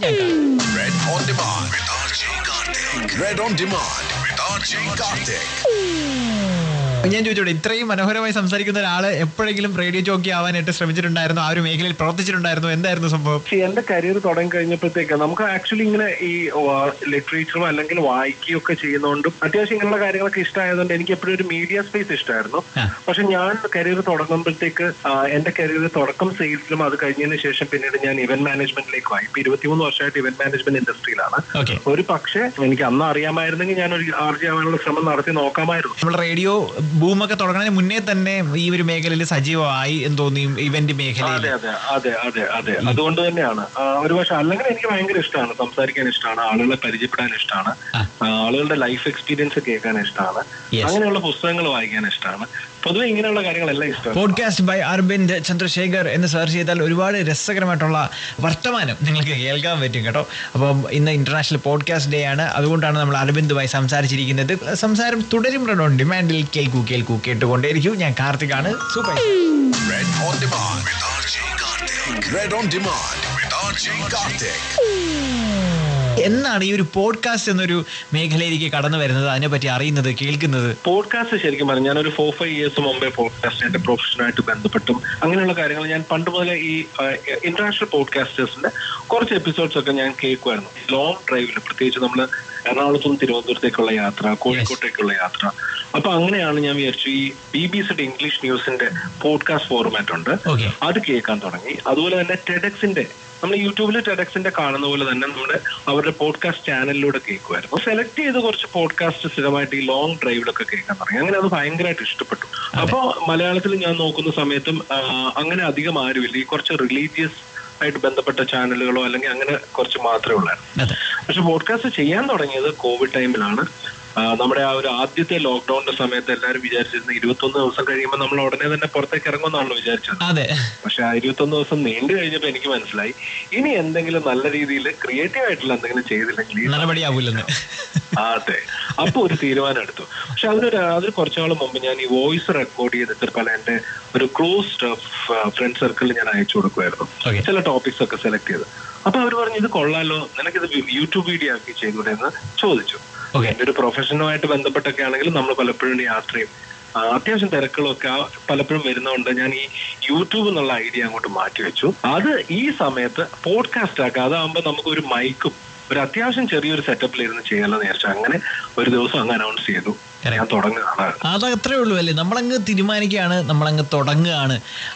Red on Demand with RJ Karthik. Red on Demand with RJ Karthik. ഞാൻ ചോദിച്ചോട്ടെ, ഇത്രയും മനോഹരമായി സംസാരിക്കുന്ന ഒരാള് എപ്പോഴെങ്കിലും റേഡിയോ ജോക്കി ആവാനായിട്ട് ശ്രമിച്ചിട്ടുണ്ടായിരുന്നു? ആ ഒരു മേഖലയിൽ പ്രവർത്തിച്ചിട്ടുണ്ടായിരുന്നു? എന്തായിരുന്നു സംഭവം? എന്റെ കരിയർ തുടങ്ങി കഴിഞ്ഞപ്പോഴത്തേക്ക് നമുക്ക് ആക്ച്വലി ഇങ്ങനെ ഈ ലിറ്ററേച്ചറും അല്ലെങ്കിൽ വായിക്കുകയൊക്കെ ചെയ്യുന്നതുകൊണ്ടും അത്യാവശ്യം ഇങ്ങനെയുള്ള കാര്യങ്ങളൊക്കെ ഇഷ്ടമായതുകൊണ്ട് എനിക്ക് എപ്പോഴും ഒരു മീഡിയ സ്പേസ് ഇഷ്ടമായിരുന്നു. പക്ഷെ ഞാൻ കരിയർ തുടങ്ങുമ്പോഴത്തേക്ക് എന്റെ കരിയർ തുടക്കം സെയിൽസിലും അത് കഴിഞ്ഞതിന് ശേഷം പിന്നീട് ഞാൻ ഇവന്റ് മാനേജ്മെന്റിലേക്ക് ആയി. ഇപ്പൊ 23 വർഷമായിട്ട് ഇവന്റ് മാനേജ്മെന്റ് ഇൻഡസ്ട്രിയിലാണ്. ഒരു പക്ഷേ എനിക്ക് അന്ന് അറിയാമായിരുന്നെങ്കിൽ ഞാൻ ഒരു RJ ആവാനുള്ള ശ്രമം നടത്തി നോക്കാമായിരുന്നു. നമ്മുടെ റേഡിയോ ബൂമൊക്കെ തുടങ്ങുന്നതിന് മുന്നേ തന്നെ ഈ ഒരു മേഖലയിൽ സജീവമായി എന്ന് തോന്നി, ഇവന്റ് മേഖലയിൽ. അതെ. അതുകൊണ്ട് തന്നെയാണ് ഒരു പക്ഷെ അല്ലെങ്കിൽ എനിക്ക് ഭയങ്കര ഇഷ്ടമാണ് സംസാരിക്കാൻ, ഇഷ്ടമാണ് ആളുകളെ പരിചയപ്പെടാൻ, ഇഷ്ടമാണ് ആളുകളുടെ ലൈഫ് എക്സ്പീരിയൻസ് കേൾക്കാൻ ഇഷ്ടമാണ്, അങ്ങനെയുള്ള പുസ്തകങ്ങൾ വായിക്കാൻ ഇഷ്ടമാണ്. പൊതുവെ ഇങ്ങനെയുള്ള കാര്യങ്ങളെല്ലാം ഇഷ്ടമാണ്. പോഡ്കാസ്റ്റ് ബൈ അരവിന്ദ് ചന്ദ്രശേഖർ എന്ന് സെർച്ച് ചെയ്താൽ ഒരുപാട് രസകരമായിട്ടുള്ള വർത്തമാനം നിങ്ങൾക്ക് കേൾക്കാൻ പറ്റും കേട്ടോ. അപ്പം ഇന്ന് ഇന്റർനാഷണൽ പോഡ്കാസ്റ്റ് ഡേ ആണ്, അതുകൊണ്ടാണ് നമ്മൾ അരവിന്ദുമായി സംസാരിച്ചിരിക്കുന്നത്. സംസാരം തുടരും റെഡ് ഓൺ ഡിമാൻഡിൽ. കേൾക്കൂ കേട്ടുകൊണ്ടേയിരിക്കും. ഞാൻ കാർത്തികാണ്. Super. Red on Demand with RJ Karthik. Red on Demand with RJ Karthik. എന്നാണ് ഈ ഒരു പോഡ്കാസ്റ്റ് എന്നൊരു മേഖലയിലേക്ക് കടന്നു വരുന്നത്, അതിനെപ്പറ്റി അറിയുന്നത്, കേൾക്കുന്നത്? പോഡ്കാസ്റ്റ് ശരിക്കും പറഞ്ഞു ഞാനൊരു 4-5 ഇയേഴ്സ് മുമ്പേ പോഡ്കാസ്റ്റിന്റെ പ്രൊഫഷനായിട്ട് ബന്ധപ്പെട്ടും അങ്ങനെയുള്ള കാര്യങ്ങൾ ഞാൻ പണ്ട് മുതലേ ഈ ഇന്റർനാഷണൽ പോഡ്കാസ്റ്റേഴ്സിന്റെ കുറച്ച് എപ്പിസോഡ്സ് ഒക്കെ ഞാൻ കേൾക്കുമായിരുന്നു. ലോങ് ഡ്രൈവിൽ, പ്രത്യേകിച്ച് നമ്മൾ എറണാകുളത്തും തിരുവനന്തപുരത്തേക്കുള്ള യാത്ര, കോഴിക്കോട്ടേക്കുള്ള യാത്ര. അപ്പൊ അങ്ങനെയാണ് ഞാൻ വിചാരിച്ചു ഈ BBC ഇംഗ്ലീഷ് ന്യൂസിന്റെ പോഡ്കാസ്റ്റ് ഫോർമാറ്റ് ഉണ്ട്, അത് കേൾക്കാൻ തുടങ്ങി. അതുപോലെ തന്നെ ടെഡെക്സിന്റെ, നമ്മൾ യൂട്യൂബിൽ ടെഡെക്സിന്റെ കാണുന്ന പോലെ തന്നെ നമ്മുടെ അവരുടെ പോഡ്കാസ്റ്റ് ചാനലിലൂടെ കേൾക്കുമായിരുന്നു. സെലക്ട് ചെയ്ത് കുറച്ച് പോഡ്കാസ്റ്റ് സ്ഥിരമായിട്ട് ഈ ലോങ് ഡ്രൈവിലൊക്കെ കേൾക്കാൻ തുടങ്ങി. അങ്ങനെ അത് ഭയങ്കരമായിട്ട് ഇഷ്ടപ്പെട്ടു. അപ്പോൾ മലയാളത്തിൽ ഞാൻ നോക്കുന്ന സമയത്തും അങ്ങനെ അധികം ആരുമില്ല. ഈ കുറച്ച് റിലീജിയസ് ആയിട്ട് ബന്ധപ്പെട്ട ചാനലുകളോ അല്ലെങ്കിൽ അങ്ങനെ കുറച്ച് മാത്രമേ ഉള്ളായിരുന്നു. പക്ഷെ പോഡ്കാസ്റ്റ് ചെയ്യാൻ തുടങ്ങിയത് കോവിഡ് ടൈമിലാണ്. നമ്മുടെ ആ ഒരു ആദ്യത്തെ ലോക്ക്ഡൌണിന്റെ സമയത്ത് എല്ലാവരും വിചാരിച്ചിരുന്നത് 21 ദിവസം കഴിയുമ്പോൾ നമ്മൾ ഉടനെ തന്നെ പുറത്തേക്ക് ഇറങ്ങുമെന്നാണല്ലോ വിചാരിച്ചത്. പക്ഷെ ആ 21 ദിവസം നീണ്ടു കഴിഞ്ഞപ്പോൾ എനിക്ക് മനസ്സിലായി ഇനി എന്തെങ്കിലും നല്ല രീതിയിൽ ക്രിയേറ്റീവ് ആയിട്ടുള്ള എന്തെങ്കിലും ചെയ്തില്ലെങ്കിൽ അതെ. അപ്പൊ ഒരു തീരുമാനം എടുത്തു. പക്ഷെ അതിന് കുറച്ചുനാൾ മുമ്പ് ഞാൻ ഈ വോയിസ് റെക്കോർഡ് ചെയ്തിട്ട് പല എന്റെ ഒരു ക്ലോസ്ഡ് ഫ്രണ്ട് സർക്കിളിൽ ഞാൻ അയച്ചു കൊടുക്കുമായിരുന്നു, ചില ടോപ്പിക്സ് ഒക്കെ സെലക്ട് ചെയ്ത്. അപ്പൊ അവർ പറഞ്ഞു ഇത് കൊള്ളാലോ, നിനക്കിത് യൂട്യൂബ് വീഡിയോ ആക്കി ചെയ്തൂടെ എന്ന് ചോദിച്ചു. എന്റെ ഒരു പ്രൊഫഷനുമായിട്ട് ബന്ധപ്പെട്ടൊക്കെ ആണെങ്കിലും നമ്മൾ പലപ്പോഴും യാത്രയും അത്യാവശ്യം തിരക്കുകളൊക്കെ പലപ്പോഴും വരുന്നതുകൊണ്ട് ഞാൻ ഈ യൂട്യൂബ് എന്നുള്ള ഐഡിയ അങ്ങോട്ട് മാറ്റിവെച്ചു. അത് ഈ സമയത്ത് പോഡ്കാസ്റ്റ് ആക്കുക, അതാകുമ്പോൾ നമുക്ക് ഒരു മൈക്കും ഒരു അത്യാവശ്യം ചെറിയൊരു സെറ്റപ്പിൽ ഇരുന്ന് ചെയ്യാമെന്ന് വിചാരിച്ചു. അങ്ങനെ ഒരു ദിവസം അങ്ങ് അനൗൺസ് ചെയ്തു, ഞാൻ തുടങ്ങുകയാണ്. അതത്രേ ഉള്ളൂ അല്ലേ, നമ്മളങ്ങ് തീരുമാനിക്കുകയാണ്, നമ്മളങ്ങ് തുടങ്ങുകയാണ്.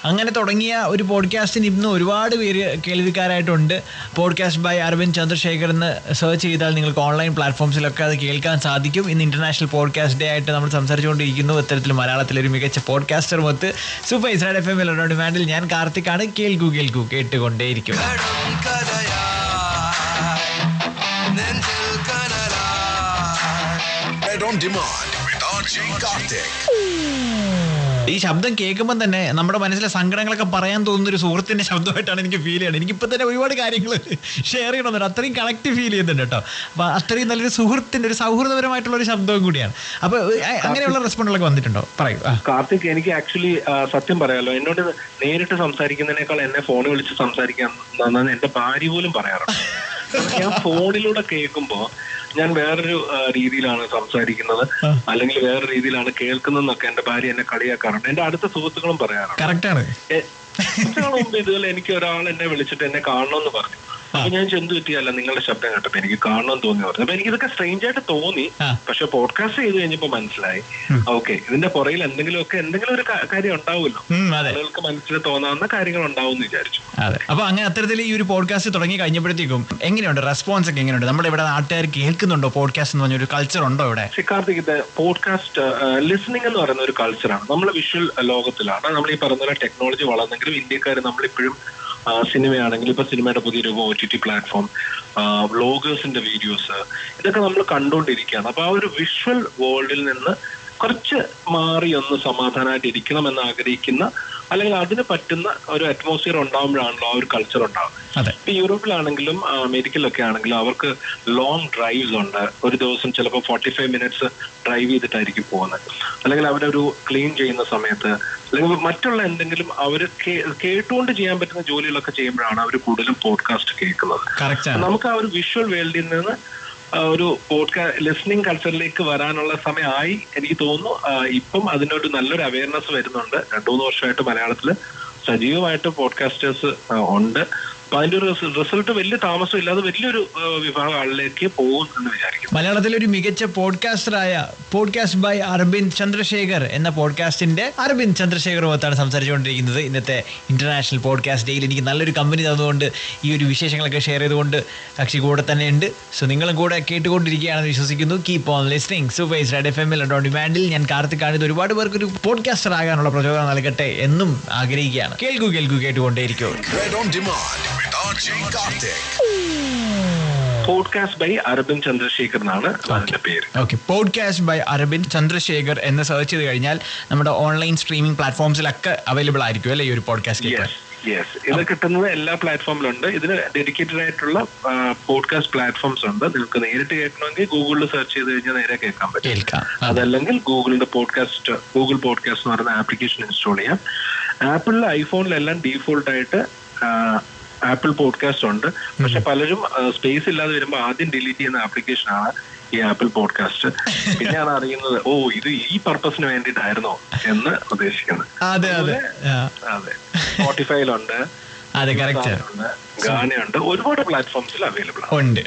അങ്ങനെ തുടങ്ങിയ ഒരു പോഡ്കാസ്റ്റിന് ഇന്ന് ഒരുപാട് പേര് കേൾവിക്കാരായിട്ടുണ്ട്. പോഡ്കാസ്റ്റ് ബൈ അരവിന്ദ് ചന്ദ്രശേഖർ എന്ന് സെർച്ച് ചെയ്താൽ നിങ്ങൾക്ക് ഓൺലൈൻ പ്ലാറ്റ്ഫോംസിലൊക്കെ അത് കേൾക്കാൻ സാധിക്കും. ഇന്ന് ഇന്റർനാഷണൽ പോഡ്കാസ്റ്റ് ഡേ ആയിട്ട് നമ്മൾ സംസാരിച്ചുകൊണ്ടിരിക്കുന്നു. ഇത്തരത്തിൽ മലയാളത്തിലൊരു മികച്ച പോഡ്കാസ്റ്റർ മൊത്ത് സൂപ്പർ ഇസ്രായേൽ FM ഡിമാൻഡിൽ. ഞാൻ കാർത്തിക്കാണ്. കേൾക്കൂ കേട്ടുകൊണ്ടേയിരിക്കും. Red on Demand with RJ Karthik. ഈ ശബ്ദം കേൾക്കുമ്പോൾ തന്നെ നമ്മുടെ മനസ്സിലെ സങ്കടങ്ങളൊക്കെ പറയാൻ തോന്നുന്ന ഒരു സുഹൃത്തിന്റെ ശബ്ദമായിട്ടാണ് എനിക്ക് ഫീൽ ചെയ്യുന്നത്. എനിക്കിപ്പോൾ തന്നെ ഒരുപാട് കാര്യങ്ങൾ ഷെയർ ചെയ്യണമെന്നുണ്ട്, അത്രയും കണക്ട് ഫീൽ ചെയ്യുന്നുണ്ട് കേട്ടോ. അപ്പോൾ അത്രയും നല്ലൊരു സുഹൃത്തിന്റെ ഒരു സൗഹൃദപരമായിട്ടുള്ള ഒരു ശബ്ദവും കൂടിയാണ്. അപ്പോൾ അങ്ങനെയുള്ള റെസ്പോണ്ടുകളൊക്കെ വന്നിട്ടുണ്ടോ? പറയൂ. കാർത്തിക്, എനിക്ക് ആക്ച്വലി സത്യം പറയാലോ, എന്നോട് നേരിട്ട് സംസാരിക്കുന്നതിനേക്കാൾ എന്നെ ഫോണിൽ വിളിച്ച് സംസാരിക്കാൻ എന്റെ ഭാര്യ പോലും പറയാറുണ്ട്. ഞാൻ ഫോണിലൂടെ കേൾക്കുമ്പോ ഞാൻ വേറൊരു രീതിയിലാണ് സംസാരിക്കുന്നത് അല്ലെങ്കിൽ വേറെ രീതിയിലാണ് കേൾക്കുന്നതെന്നൊക്കെ എന്റെ ഭാര്യ എന്നെ കളിയാക്കാറുണ്ട്. എന്റെ അടുത്ത സുഹൃത്തുക്കളും പറയാറുണ്ട്. കുറച്ചാൾ മുമ്പ് ഇതുപോലെ എനിക്ക് ഒരാൾ എന്നെ വിളിച്ചിട്ട് എന്നെ കാണണമെന്ന് പറഞ്ഞു. അപ്പൊ ഞാൻ ചെന്ത് പറ്റിയല്ല നിങ്ങളുടെ ശബ്ദം കേട്ടപ്പോ എനിക്ക് കാണണമെന്ന് തോന്നി പറഞ്ഞു. അപ്പൊ എനിക്കിതൊക്കെ സ്ട്രേഞ്ച് ആയിട്ട് തോന്നി. പക്ഷെ പോഡ്കാസ്റ്റ് ചെയ്ത് കഴിഞ്ഞപ്പോ മനസ്സിലായി ഓക്കെ ഇതിന്റെ പുറകിൽ എന്തെങ്കിലും ഒരു കാര്യം ഉണ്ടാവുമല്ലോ, ആളുകൾക്ക് മനസ്സിൽ തോന്നാവുന്ന കാര്യങ്ങൾ ഉണ്ടാവും എന്ന് വിചാരിച്ചു. അതെ. അപ്പൊ അങ്ങനെ അത്തരത്തിൽ ഈ ഒരു പോഡ്കാസ്റ്റ് തുടങ്ങി കഴിഞ്ഞപ്പോഴത്തേക്കും എങ്ങനെയുണ്ട് റെസ്പോൺസ് ഒക്കെ? എങ്ങനെയുണ്ട് നമ്മുടെ ഇവിടെ നാട്ടുകാർ കേൾക്കുന്നുണ്ടോ പോഡ്കാസ്റ്റ് എന്ന് പറഞ്ഞൊരു കൾച്ചർ ഉണ്ടോ ഇവിടെ? കാർത്തിക്, ഇത് പോഡ്കാസ്റ്റ് ലിസണിംഗ് എന്ന് പറയുന്ന ഒരു കൾച്ചറാണ്. നമ്മൾ വിഷ്വൽ ലോകത്തിലാണ്. നമ്മൾ ഈ പറഞ്ഞ പോലെ ടെക്നോളജി വളർന്നെങ്കിലും ഇന്ത്യക്കാർ നമ്മളിപ്പോഴും സിനിമയാണെങ്കിൽ ഇപ്പൊ സിനിമയുടെ പുതിയ രൂപം OTT പ്ലാറ്റ്ഫോം, വ്ലോഗേഴ്സിന്റെ വീഡിയോസ്, ഇതൊക്കെ നമ്മൾ കണ്ടുകൊണ്ടിരിക്കുകയാണ്. അപ്പൊ ആ ഒരു വിഷ്വൽ വേൾഡിൽ നിന്ന് കുറച്ച് മാറി ഒന്ന് സമാധാനമായിട്ട് ഇരിക്കണമെന്ന് ആഗ്രഹിക്കുന്ന അല്ലെങ്കിൽ അതിന് പറ്റുന്ന ഒരു അറ്റ്മോസ്ഫിയർ ഉണ്ടാകുമ്പോഴാണല്ലോ ആ ഒരു കൾച്ചർ ഉണ്ടാകുന്നത്. ഇപ്പൊ യൂറോപ്പിലാണെങ്കിലും അമേരിക്കയിലൊക്കെ ആണെങ്കിലും അവർക്ക് ലോങ് ഡ്രൈവ്സ് ഉണ്ട്. ഒരു ദിവസം ചിലപ്പോൾ 45 മിനിറ്റ്സ് ഡ്രൈവ് ചെയ്തിട്ടായിരിക്കും പോകുന്നത്. അല്ലെങ്കിൽ അവരൊരു ക്ലീൻ ചെയ്യുന്ന സമയത്ത് അല്ലെങ്കിൽ മറ്റുള്ള എന്തെങ്കിലും അവർ കേട്ടുകൊണ്ട് ചെയ്യാൻ പറ്റുന്ന ജോലികളൊക്കെ ചെയ്യുമ്പോഴാണ് അവർ കൂടുതലും പോഡ്കാസ്റ്റ് കേൾക്കുന്നത്. നമുക്ക് ആ ഒരു വിഷ്വൽ വേൾഡിൽ നിന്ന് ഒരു ലിസണിങ് കൾച്ചറിലേക്ക് വരാനുള്ള സമയമായി എനിക്ക് തോന്നുന്നു. ഇപ്പം അതിനൊരു നല്ലൊരു അവയർനെസ് വരുന്നുണ്ട്. 2-3 വർഷമായിട്ട് മലയാളത്തില് സജീവമായിട്ട് പോഡ്കാസ്റ്റേഴ്സ് ഉണ്ട്. അപ്പൊ അതിന്റെ ഒരു റിസൾട്ട് വലിയ താമസം ഇല്ലാതെ വലിയൊരു വിഭാഗം ആളിലേക്ക് പോകും എന്ന് വിചാരിക്കും. മലയാളത്തിലൊരു മികച്ച പോഡ്കാസ്റ്ററായ പോഡ്കാസ്റ്റ് ബൈ അരവിന്ദ് ചന്ദ്രശേഖർ എന്ന പോഡ്കാസ്റ്റിന്റെ അരവിന്ദ് ചന്ദ്രശേഖറുമൊത്താണ് സംസാരിച്ചുകൊണ്ടിരിക്കുന്നത്. ഇന്നത്തെ ഇന്റർനാഷണൽ പോഡ്കാസ്റ്റ് ഡേയിൽ എനിക്ക് നല്ലൊരു കമ്പനി തന്നുകൊണ്ട് ഈ ഒരു വിശേഷങ്ങളൊക്കെ ഷെയർ ചെയ്തുകൊണ്ട് കക്ഷി കൂടെ തന്നെ ഉണ്ട്. സോ നിങ്ങളും കൂടെ കേട്ടുകൊണ്ടിരിക്കുകയാണെന്ന് വിശ്വസിക്കുന്നു. Keep on listening. Super red FM on ഡിമാൻഡിൽ ഞാൻ കാർത്തിക്. ഇത് ഒരുപാട് പേർക്ക് ഒരു പോഡ്കാസ്റ്റർ ആകാനുള്ള പ്രചോദനം നൽകട്ടെ എന്നും ആഗ്രഹിക്കുകയാണ്. കേൾക്കൂ കേട്ടുകൊണ്ടേയിരിക്കും. പോഡ്കാസ്റ്റ് ബൈ അരവിന്ദ് ചന്ദ്രശേഖർ എന്നാണ് അതിന്റെ പേര്. Okay, podcast by Aravind Chandrasekhar എന്ന് സെർച്ച് ചെയ്ത് കഴിഞ്ഞാൽ നമ്മുടെ ഓൺലൈൻ സ്ട്രീമിംഗ് പ്ലാറ്റ്ഫോംസിലൊക്കെ അവൈലബിൾ ആയിരിക്കും അല്ലേ ഈ ഒരു പോഡ്കാസ്റ്റ്? യെസ്, ഇത് കിട്ടുന്നത് എല്ലാ പ്ലാറ്റ്ഫോമിലുണ്ട്. ഇതിന് ഡെഡിക്കേറ്റഡ് ആയിട്ടുള്ള പോഡ്കാസ്റ്റ് പ്ലാറ്റ്ഫോംസ് ഉണ്ട്. നിങ്ങൾക്ക് നേരിട്ട് കേൾക്കണമെങ്കിൽ ഗൂഗിളിൽ സെർച്ച് ചെയ്ത് കഴിഞ്ഞാൽ നേരെ കേൾക്കാൻ പറ്റും. അതല്ലെങ്കിൽ ഗൂഗിൾ പോഡ്കാസ്റ്റ് എന്ന് പറയുന്ന ആപ്ലിക്കേഷൻ ഇൻസ്റ്റാൾ ചെയ്യാം. ആപ്പിളിലെ ഐഫോണിലെല്ലാം ഡീഫോൾട്ട് ആയിട്ട് ആപ്പിൾ പോഡ്കാസ്റ്റ് ഉണ്ട്. പക്ഷെ പലരും സ്പേസ് ഇല്ലാതെ വരുമ്പോൾ ആദ്യം ഡിലീറ്റ് ചെയ്യുന്ന ആപ്ലിക്കേഷനാണ് ഈ ആപ്പിൾ പോഡ്കാസ്റ്റ്. പിന്നെയാണ് അറിയുന്നത് ഇത് ഈ പർപ്പസിന് വേണ്ടിയിട്ടായിരുന്നോ എന്ന് ഉദ്ദേശിക്കുന്നത്. അതെ, സ്പോട്ടിഫൈയിലുണ്ട്, ഗാനയുണ്ട്, ഒരുപാട് പ്ലാറ്റ്ഫോംസിൽ അവൈലബിൾ ഉണ്ട്.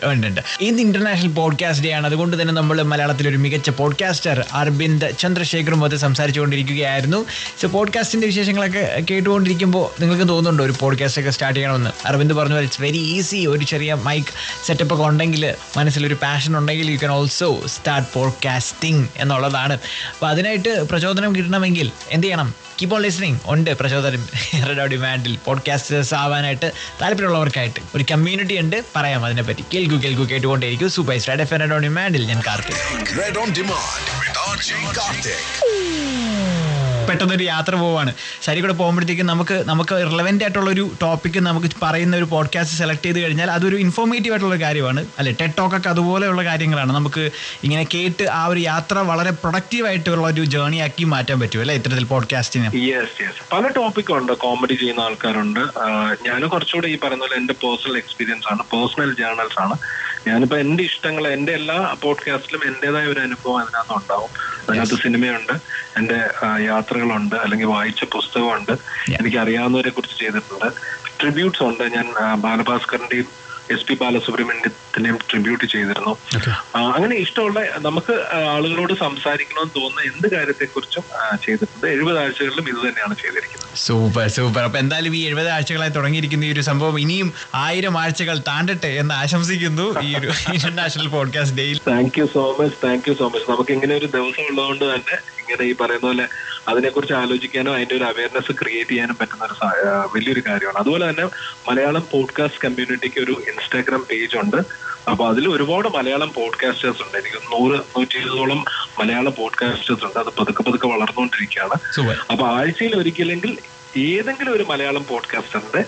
ഇന്ന് ഇന്റർനാഷണൽ പോഡ്കാസ്റ്റ് ഡേ ആണ്. അതുകൊണ്ട് തന്നെ നമ്മൾ മലയാളത്തിൽ ഒരു മികച്ച പോഡ്കാസ്റ്റർ അരവിന്ദ് ചന്ദ്രശേഖറും അത് സംസാരിച്ചുകൊണ്ടിരിക്കുകയായിരുന്നു. സോ പോഡ്കാസ്റ്റിന്റെ വിശേഷങ്ങളൊക്കെ കേട്ടുകൊണ്ടിരിക്കുമ്പോൾ നിങ്ങൾക്ക് തോന്നുന്നുണ്ടോ ഒരു പോഡ്കാസ്റ്റ് ഒക്കെ സ്റ്റാർട്ട് ചെയ്യണമെന്ന്? അരവിന്ദ് പറഞ്ഞു ഇറ്റ്സ് വെരി ഈസി. ഒരു ചെറിയ മൈക്ക് സെറ്റപ്പ് ഒക്കെ ഉണ്ടെങ്കിൽ, മനസ്സിലൊരു പാഷൻ ഉണ്ടെങ്കിൽ you can also start podcasting എന്നുള്ളതാണ്. അപ്പോൾ അതിനായിട്ട് പ്രചോദനം കിട്ടണമെങ്കിൽ എന്ത് ചെയ്യണം? Keep on listening. ഉണ്ട് പ്രചോദനം റെഡ് ഓൺ ഡിമാൻഡിൽ. പോഡ്കാസ്റ്റേഴ്സ് ആവാനായിട്ട് താല്പര്യമുള്ളവർക്കായിട്ട് ഒരു കമ്മ്യൂണിറ്റി ഉണ്ട്. പറയാം അതിനെപ്പറ്റി. കേൾക്കൂ കേട്ടുകൊണ്ടേയിരിക്കും. Super red FM red on ഡിമാൻഡിൽ ഞാൻ കാർത്തിക്. പെട്ടെന്നൊരു യാത്ര പോവാണ്. ശരി കൂടെ പോകുമ്പോഴത്തേക്കും നമുക്ക് റിലവൻ്റ് ആയിട്ടുള്ളൊരു ടോപ്പിക്ക് നമുക്ക് പറയുന്ന ഒരു പോഡ്കാസ്റ്റ് സെലക്ട് ചെയ്ത് കഴിഞ്ഞാൽ അതൊരു ഇൻഫോർമേറ്റീവ് ആയിട്ടുള്ള കാര്യമാണ് അല്ലെ? ടെഡ് ടോക്കൊക്കെ അതുപോലെയുള്ള കാര്യങ്ങളാണ്. നമുക്ക് ഇങ്ങനെ കേട്ട് ആ ഒരു യാത്ര വളരെ പ്രൊഡക്റ്റീവ് ആയിട്ടുള്ള ഒരു ജേർണി ആക്കി മാറ്റാൻ പറ്റും അല്ലെ ഇത്തരത്തിൽ പോഡ്കാസ്റ്റിന്? പല ടോപ്പിക്കുണ്ട്. കോമഡി ചെയ്യുന്ന ആൾക്കാരുണ്ട്. ഞാൻ കുറച്ചുകൂടെ ഈ പറയുന്ന പോലെ എന്റെ പേഴ്സണൽ എക്സ്പീരിയൻസ് ആണ്, പേഴ്സണൽ ജേർണൽസ് ആണ്. ഞാനിപ്പോ എന്റെ ഇഷ്ടങ്ങൾ, എന്റെ എല്ലാ പോഡ്കാസ്റ്റിലും എന്റേതായ ഒരു അനുഭവം അതിനകത്ത് ഉണ്ടാവും. അതിനകത്ത് സിനിമയുണ്ട്, എന്റെ യാത്രകളുണ്ട്, അല്ലെങ്കിൽ വായിച്ച പുസ്തകമുണ്ട്, എനിക്ക് അറിയാവുന്നവരെ കുറിച്ച് ചെയ്തിട്ടുണ്ട്, ട്രിബ്യൂട്ട്സ് ഉണ്ട്. ഞാൻ ബാലഭാസ്കറിന്റെയും SP ബാലസുബ്രഹ്മണ്യത്തിനെയും ട്രിബ്യൂട്ട് ചെയ്തിരുന്നു. അങ്ങനെ ഇഷ്ടമുള്ള നമുക്ക് ആളുകളോട് സംസാരിക്കണമെന്ന് തോന്നുന്ന എന്ത് കാര്യത്തെക്കുറിച്ചും ചെയ്തിട്ടുണ്ട്. 70 ആഴ്ചകളിലും ഇത് തന്നെയാണ് ചെയ്തിരിക്കുന്നത്. സൂപ്പർ. അപ്പൊ എന്തായാലും ഈ 70 ആഴ്ചകളായി തുടങ്ങിയിരിക്കുന്ന ഈ ഒരു സംഭവം ഇനിയും 1000 ആഴ്ചകൾ താണ്ടട്ടെ എന്ന് ആശംസിക്കുന്നു ഈ ഒരു ഇന്റർനാഷണൽ പോഡ്കാസ്റ്റ് ഡേയിൽ. Thank you so much. നമുക്ക് ഇങ്ങനെ ഒരു ദിവസം ഉള്ളതുകൊണ്ട് തന്നെ ഇങ്ങനെ ഈ പറയുന്ന പോലെ അതിനെക്കുറിച്ച് ആലോചിക്കാനോ അതിന്റെ ഒരു അവയർനെസ് ക്രിയേറ്റ് ചെയ്യാനും പറ്റുന്ന ഒരു വലിയൊരു കാര്യമാണ്. അതുപോലെ തന്നെ മലയാളം പോഡ്കാസ്റ്റ് കമ്മ്യൂണിറ്റിക്ക് ഒരു ഇൻസ്റ്റാഗ്രാം പേജ് ഉണ്ട്. അപ്പൊ അതിൽ ഒരുപാട് മലയാളം പോഡ്കാസ്റ്റേഴ്സ് ഉണ്ട്. എനിക്ക് 100-120ഓളം മലയാളം പോഡ്കാസ്റ്റേഴ്സ് ഉണ്ട്. അത് പതുക്കെ വളർന്നുകൊണ്ടിരിക്കുകയാണ്. അപ്പൊ ആഴ്ചയിൽ ഒരിക്കലെങ്കിൽ ഏതെങ്കിലും ഒരു മലയാളം പോഡ്കാസ്റ്ററിന്റെ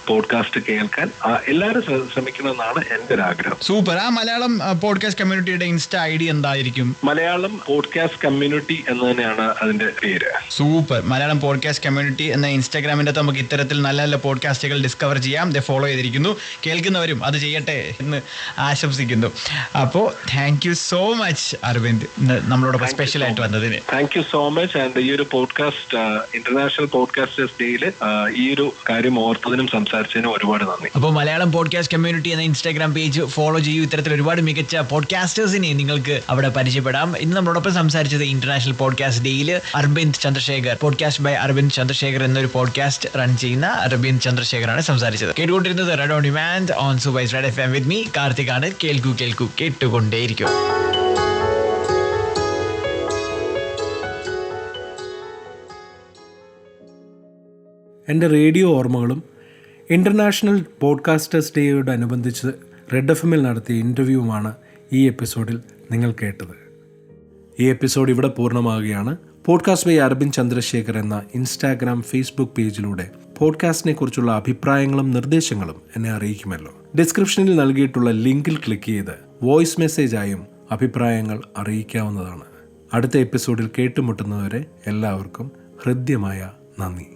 പോഡ്കാസ്റ്റ് കേൾക്കാൻ എല്ലാവരും ശ്രമിക്കണമെന്നാണ് എന്റെ ഒരു ആഗ്രഹം. സൂപ്പർ. ആ മലയാളം പോഡ്കാസ്റ്റ് കമ്മ്യൂണിറ്റിയുടെ ഇൻസ്റ്റാ ID എന്തായിരിക്കും? മലയാളം പോഡ്കാസ്റ്റ് കമ്മ്യൂണിറ്റി എന്ന് തന്നെയാണ് അതിന്റെ പേര്. സൂപ്പർ. മലയാളം പോഡ്കാസ്റ്റ് കമ്മ്യൂണിറ്റി എന്ന ഇൻസ്റ്റാഗ്രാമിന്റെ നമുക്ക് ഇത്തരത്തിൽ നല്ല നല്ല പോഡ്കാസ്റ്റുകൾ ഡിസ്കവർ ചെയ്യാം. ഫോളോ ചെയ്തിരിക്കുന്നു. കേൾക്കുന്നവരും അത് ചെയ്യട്ടെ എന്ന് ആശംസിക്കുന്നു. അപ്പോൾ thank you so much Aravind, നമ്മളോടൊപ്പം സ്പെഷ്യൽ ആയിട്ട് വന്നതിന്. Thank you so much. And ഈ ഒരു പോഡ്കാസ്റ്റ് ഇന്റർനാഷണൽ പോഡ്കാസ്റ്റേഴ്സ് ഡേയിൽ ഈ ഒരു കാര്യം ഓർത്തതിനും സംസാരിച്ചതിനും ഒരുപാട് നന്ദി. അപ്പോൾ മലയാളം പോഡ്കാസ്റ്റ് കമ്മ്യൂണിറ്റി എന്ന ഇൻസ്റ്റാഗ്രാം പേജ് ഫോളോ ചെയ്യൂ. ഇത്തരത്തിൽ ഒരുപാട് മികച്ച പോഡ്കാസ്റ്റേഴ്സിനെ നിങ്ങൾക്ക് അവിടെ പരിചയപ്പെടാം. ഇന്ന് നമ്മളോടൊപ്പം സംസാരിച്ചത് ഇന്റർനാഷണൽ പോഡ്കാസ്റ്റ് ഡേയിൽ അരബിന്ദ് ചന്ദ്രശേഖർ, പോഡ്കാസ്റ്റ് ബൈ അരബിന്ദ് ചന്ദ്രശേഖർ എന്നൊരു പോഡ്കാസ്റ്റ് റൺ ചെയ്യുന്ന അരബിന്ദ് ചന്ദ്രശേഖറാണ് സംസാരിച്ചത്. കേട്ടുകൊണ്ടിരുന്നത് റെഡ് ഓൺ ഡിമാൻഡ് ഓൺ സുബൈസ് റെഡ് FM വിത്ത് മീ കാർത്തികാണ്. കേൾക്കൂ കേട്ടുകൊണ്ടേയിരിക്കും. എൻ്റെ റേഡിയോ ഓർമ്മകളും ഇൻ്റർനാഷണൽ പോഡ്കാസ്റ്റേഴ്സ് ഡേയോടനുബന്ധിച്ച് റെഡ് FM-ൽ നടത്തിയ ഇൻ്റർവ്യൂവുമാണ് ഈ എപ്പിസോഡിൽ നിങ്ങൾ കേട്ടത്. ഈ എപ്പിസോഡ് ഇവിടെ പൂർണ്ണമാകുകയാണ്. പോഡ്കാസ്റ്റ് ബൈ അരബിന്ദ് ചന്ദ്രശേഖർ എന്ന ഇൻസ്റ്റാഗ്രാം, ഫേസ്ബുക്ക് പേജിലൂടെ പോഡ്കാസ്റ്റിനെ കുറിച്ചുള്ള അഭിപ്രായങ്ങളും നിർദ്ദേശങ്ങളും എന്നെ അറിയിക്കുമല്ലോ. ഡിസ്ക്രിപ്ഷനിൽ നൽകിയിട്ടുള്ള ലിങ്കിൽ ക്ലിക്ക് ചെയ്ത് വോയിസ് മെസ്സേജായും അഭിപ്രായങ്ങൾ അറിയിക്കാവുന്നതാണ്. അടുത്ത എപ്പിസോഡിൽ കേട്ടുമുട്ടുന്നതുവരെ എല്ലാവർക്കും ഹൃദ്യമായ നന്ദി.